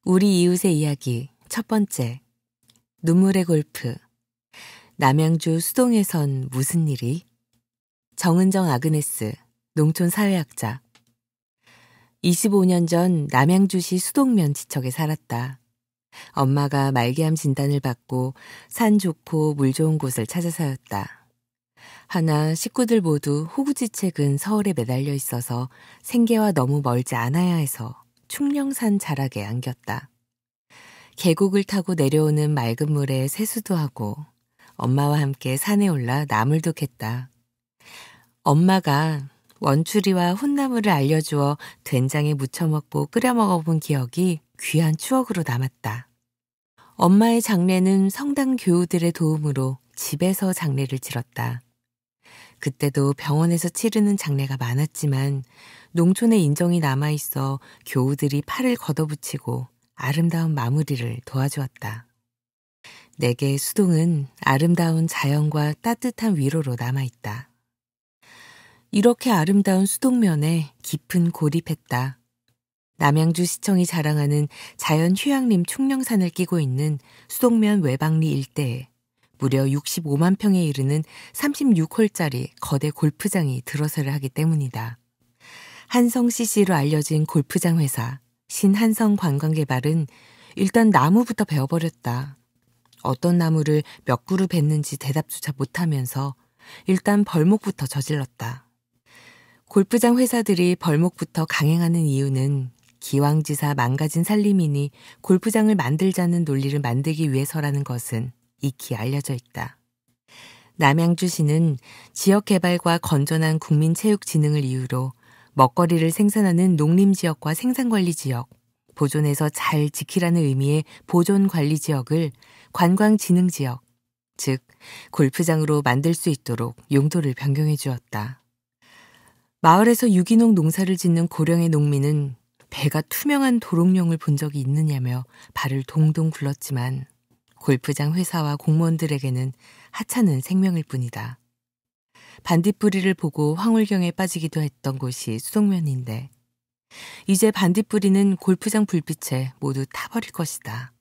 우리 이웃의 이야기 첫 번째. 눈물의 골프. 남양주 수동에선 무슨 일이? 정은정 아그네스, 농촌 사회학자. 25년 전 남양주시 수동면 지척에 살았다. 엄마가 말기암 진단을 받고 산 좋고 물 좋은 곳을 찾아서였다. 하나 식구들 모두 호구지책은 서울에 매달려 있어서 생계와 너무 멀지 않아야 해서 충령산 자락에 안겼다. 계곡을 타고 내려오는 맑은 물에 세수도 하고 엄마와 함께 산에 올라 나물도 캤다. 엄마가 원추리와 혼나물을 알려주어 된장에 무쳐 먹고 끓여 먹어본 기억이 귀한 추억으로 남았다. 엄마의 장례는 성당 교우들의 도움으로 집에서 장례를 치렀다. 그때도 병원에서 치르는 장례가 많았지만 농촌의 인정이 남아있어 교우들이 팔을 걷어붙이고 아름다운 마무리를 도와주었다. 내게 수동은 아름다운 자연과 따뜻한 위로로 남아있다. 이렇게 아름다운 수동면에 깊은 고립했다. 남양주 시청이 자랑하는 자연 휴양림 충령산을 끼고 있는 수동면 외박리 일대에 무려 65만 평에 이르는 36홀짜리 거대 골프장이 들어서를 하기 때문이다. 한성 CC로 알려진 골프장 회사 신한성 관광개발은 일단 나무부터 베어버렸다. 어떤 나무를 몇 그루 뱄는지 대답조차 못하면서 일단 벌목부터 저질렀다. 골프장 회사들이 벌목부터 강행하는 이유는 기왕지사 망가진 살림이니 골프장을 만들자는 논리를 만들기 위해서라는 것은 익히 알려져 있다. 남양주시는 지역개발과 건전한 국민체육진흥을 이유로 먹거리를 생산하는 농림지역과 생산관리지역, 보존해서 잘 지키라는 의미의 보존관리지역을 관광진흥지역, 즉 골프장으로 만들 수 있도록 용도를 변경해 주었다. 마을에서 유기농 농사를 짓는 고령의 농민은 배가 투명한 도롱뇽을 본 적이 있느냐며 발을 동동 굴렀지만 골프장 회사와 공무원들에게는 하찮은 생명일 뿐이다. 반딧불이를 보고 황홀경에 빠지기도 했던 곳이 수동면인데 이제 반딧불이는 골프장 불빛에 모두 타버릴 것이다.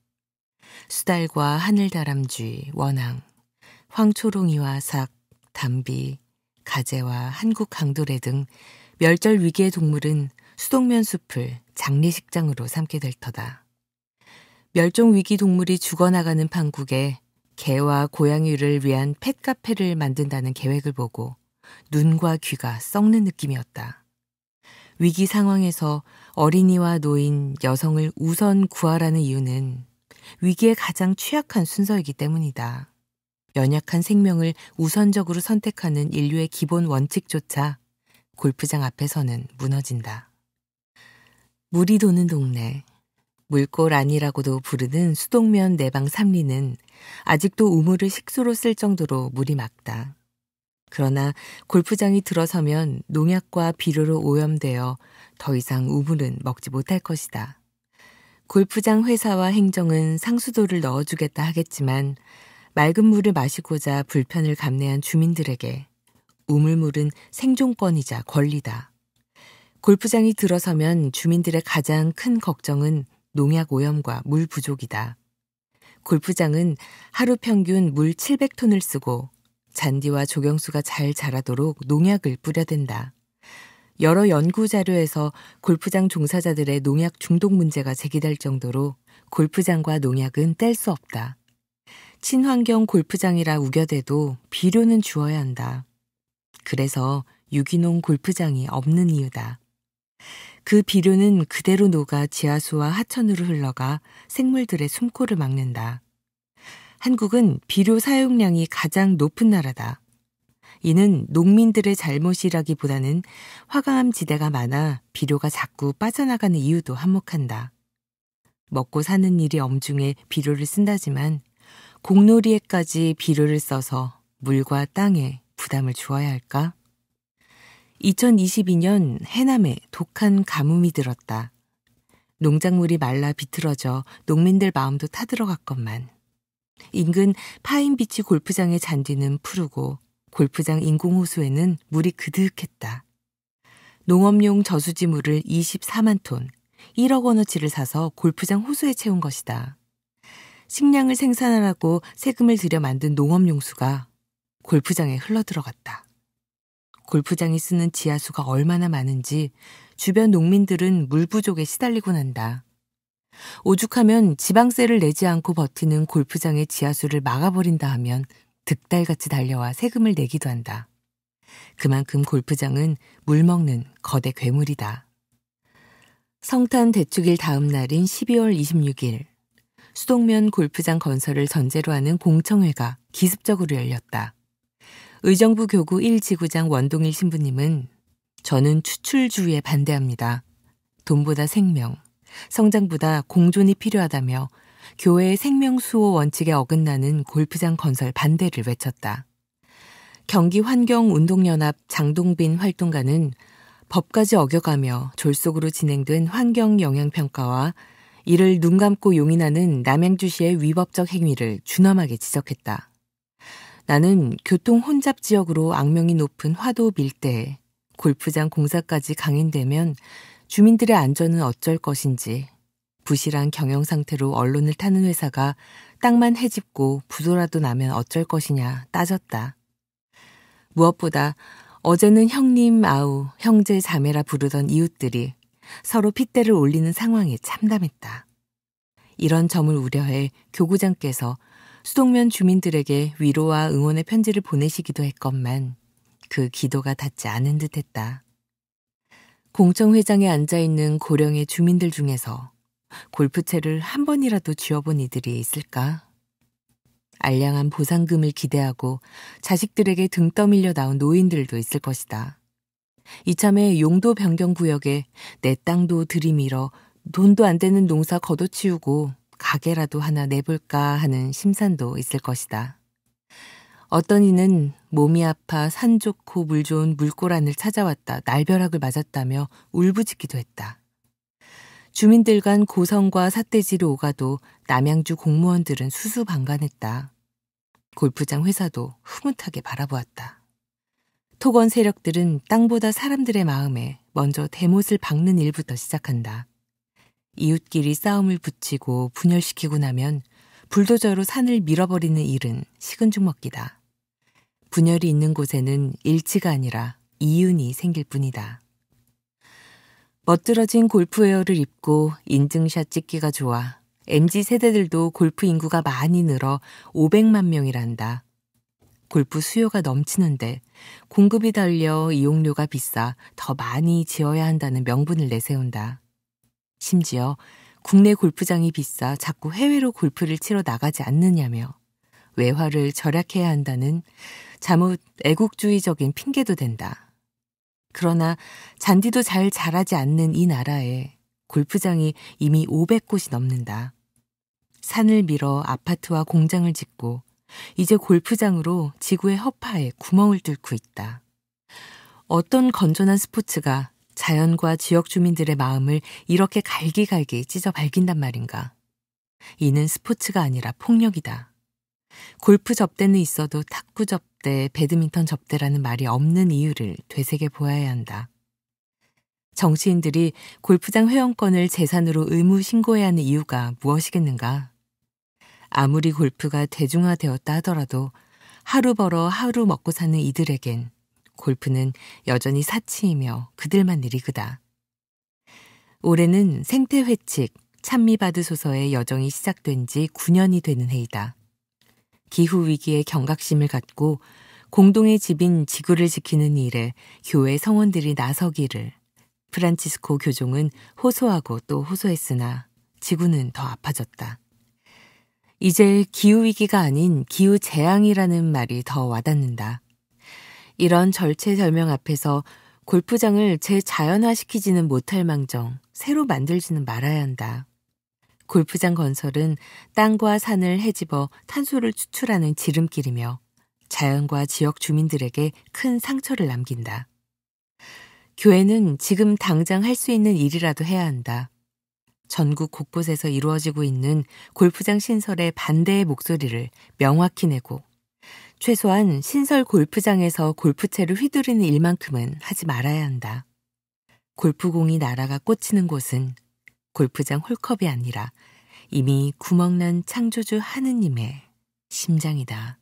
수달과 하늘다람쥐, 원앙, 황초롱이와 삭, 담비, 가재와 한국 강도래 등 멸절 위기의 동물은 수동면 숲을 장례식장으로 삼게 될 터다. 멸종 위기 동물이 죽어나가는 판국에 개와 고양이를 위한 펫카페를 만든다는 계획을 보고 눈과 귀가 썩는 느낌이었다. 위기 상황에서 어린이와 노인, 여성을 우선 구하라는 이유는 위기에 가장 취약한 순서이기 때문이다. 연약한 생명을 우선적으로 선택하는 인류의 기본 원칙조차 골프장 앞에서는 무너진다. 물이 도는 동네. 물골 안이라고도 부르는 수동면 내방 3리는 아직도 우물을 식수로 쓸 정도로 물이 맑다. 그러나 골프장이 들어서면 농약과 비료로 오염되어 더 이상 우물은 먹지 못할 것이다. 골프장 회사와 행정은 상수도를 넣어주겠다 하겠지만 맑은 물을 마시고자 불편을 감내한 주민들에게 우물물은 생존권이자 권리다. 골프장이 들어서면 주민들의 가장 큰 걱정은 농약 오염과 물 부족이다. 골프장은 하루 평균 물 700톤을 쓰고 잔디와 조경수가 잘 자라도록 농약을 뿌려댄다. 여러 연구 자료에서 골프장 종사자들의 농약 중독 문제가 제기될 정도로 골프장과 농약은 뗄 수 없다. 친환경 골프장이라 우겨대도 비료는 주어야 한다. 그래서 유기농 골프장이 없는 이유다. 그 비료는 그대로 녹아 지하수와 하천으로 흘러가 생물들의 숨코를 막는다. 한국은 비료 사용량이 가장 높은 나라다. 이는 농민들의 잘못이라기보다는 화강암 지대가 많아 비료가 자꾸 빠져나가는 이유도 한몫한다. 먹고 사는 일이 엄중해 비료를 쓴다지만 공놀이에까지 비료를 써서 물과 땅에 부담을 주어야 할까? 2022년 해남에 독한 가뭄이 들었다. 농작물이 말라 비틀어져 농민들 마음도 타들어갔건만. 인근 파인비치 골프장의 잔디는 푸르고 골프장 인공호수에는 물이 그득했다. 농업용 저수지 물을 24만 톤, 1억 원어치를 사서 골프장 호수에 채운 것이다. 식량을 생산하라고 세금을 들여 만든 농업용수가 골프장에 흘러들어갔다. 골프장이 쓰는 지하수가 얼마나 많은지 주변 농민들은 물 부족에 시달리곤 한다. 오죽하면 지방세를 내지 않고 버티는 골프장의 지하수를 막아버린다 하면 득달같이 달려와 세금을 내기도 한다. 그만큼 골프장은 물 먹는 거대 괴물이다. 성탄 대축일 다음 날인 12월 26일, 수동면 골프장 건설을 전제로 하는 공청회가 기습적으로 열렸다. 의정부 교구 1지구장 원동일 신부님은 저는 추출주의에 반대합니다. 돈보다 생명, 성장보다 공존이 필요하다며 교회의 생명수호 원칙에 어긋나는 골프장 건설 반대를 외쳤다. 경기환경운동연합 장동빈 활동가는 법까지 어겨가며 졸속으로 진행된 환경영향평가와 이를 눈 감고 용인하는 남양주시의 위법적 행위를 준엄하게 지적했다. 나는 교통 혼잡 지역으로 악명이 높은 화도 밀대에 골프장 공사까지 강행되면 주민들의 안전은 어쩔 것인지 부실한 경영 상태로 언론을 타는 회사가 땅만 헤집고 부도라도 나면 어쩔 것이냐 따졌다. 무엇보다 어제는 형님 아우 형제 자매라 부르던 이웃들이 서로 핏대를 올리는 상황에 참담했다. 이런 점을 우려해 교구장께서 수동면 주민들에게 위로와 응원의 편지를 보내시기도 했건만 그 기도가 닿지 않은 듯했다. 공청회장에 앉아있는 고령의 주민들 중에서 골프채를 한 번이라도 쥐어본 이들이 있을까? 알량한 보상금을 기대하고 자식들에게 등 떠밀려 나온 노인들도 있을 것이다. 이참에 용도 변경 구역에 내 땅도 들이밀어 돈도 안 되는 농사 걷어치우고 가게라도 하나 내볼까 하는 심산도 있을 것이다. 어떤 이는 몸이 아파 산 좋고 물 좋은 물고란을 찾아왔다 날벼락을 맞았다며 울부짖기도 했다. 주민들 간 고성과 삿대질이 오가도 남양주 공무원들은 수수방관했다. 골프장 회사도 흐뭇하게 바라보았다. 토건 세력들은 땅보다 사람들의 마음에 먼저 대못을 박는 일부터 시작한다. 이웃끼리 싸움을 붙이고 분열시키고 나면 불도저로 산을 밀어버리는 일은 식은 죽 먹기다. 분열이 있는 곳에는 일치가 아니라 이윤이 생길 뿐이다. 멋들어진 골프웨어를 입고 인증샷 찍기가 좋아 MZ세대들도 골프 인구가 많이 늘어 500만 명이란다. 골프 수요가 넘치는데 공급이 달려 이용료가 비싸 더 많이 지어야 한다는 명분을 내세운다. 심지어 국내 골프장이 비싸 자꾸 해외로 골프를 치러 나가지 않느냐며 외화를 절약해야 한다는 자칫 애국주의적인 핑계도 된다. 그러나 잔디도 잘 자라지 않는 이 나라에 골프장이 이미 500곳이 넘는다. 산을 밀어 아파트와 공장을 짓고 이제 골프장으로 지구의 허파에 구멍을 뚫고 있다. 어떤 건전한 스포츠가 자연과 지역 주민들의 마음을 이렇게 갈기갈기 찢어 밝힌단 말인가. 이는 스포츠가 아니라 폭력이다. 골프 접대는 있어도 탁구 접대, 배드민턴 접대라는 말이 없는 이유를 되새겨 보아야 한다. 정치인들이 골프장 회원권을 재산으로 의무 신고해야 하는 이유가 무엇이겠는가? 아무리 골프가 대중화되었다 하더라도 하루 벌어 하루 먹고 사는 이들에겐 골프는 여전히 사치이며 그들만 일이그다. 올해는 생태회칙, 찬미바드소서의 여정이 시작된 지 9년이 되는 해이다. 기후위기에 경각심을 갖고 공동의 집인 지구를 지키는 일에 교회 성원들이 나서기를 프란치스코 교종은 호소하고 또 호소했으나 지구는 더 아파졌다. 이제 기후위기가 아닌 기후재앙이라는 말이 더 와닿는다. 이런 절체절명 앞에서 골프장을 재자연화시키지는 못할 망정 새로 만들지는 말아야 한다. 골프장 건설은 땅과 산을 헤집어 탄소를 추출하는 지름길이며 자연과 지역 주민들에게 큰 상처를 남긴다. 교회는 지금 당장 할 수 있는 일이라도 해야 한다. 전국 곳곳에서 이루어지고 있는 골프장 신설에 반대의 목소리를 명확히 내고 최소한 신설 골프장에서 골프채를 휘두르는 일만큼은 하지 말아야 한다. 골프공이 날아가 꽂히는 곳은 골프장 홀컵이 아니라 이미 구멍난 창조주 하느님의 심장이다.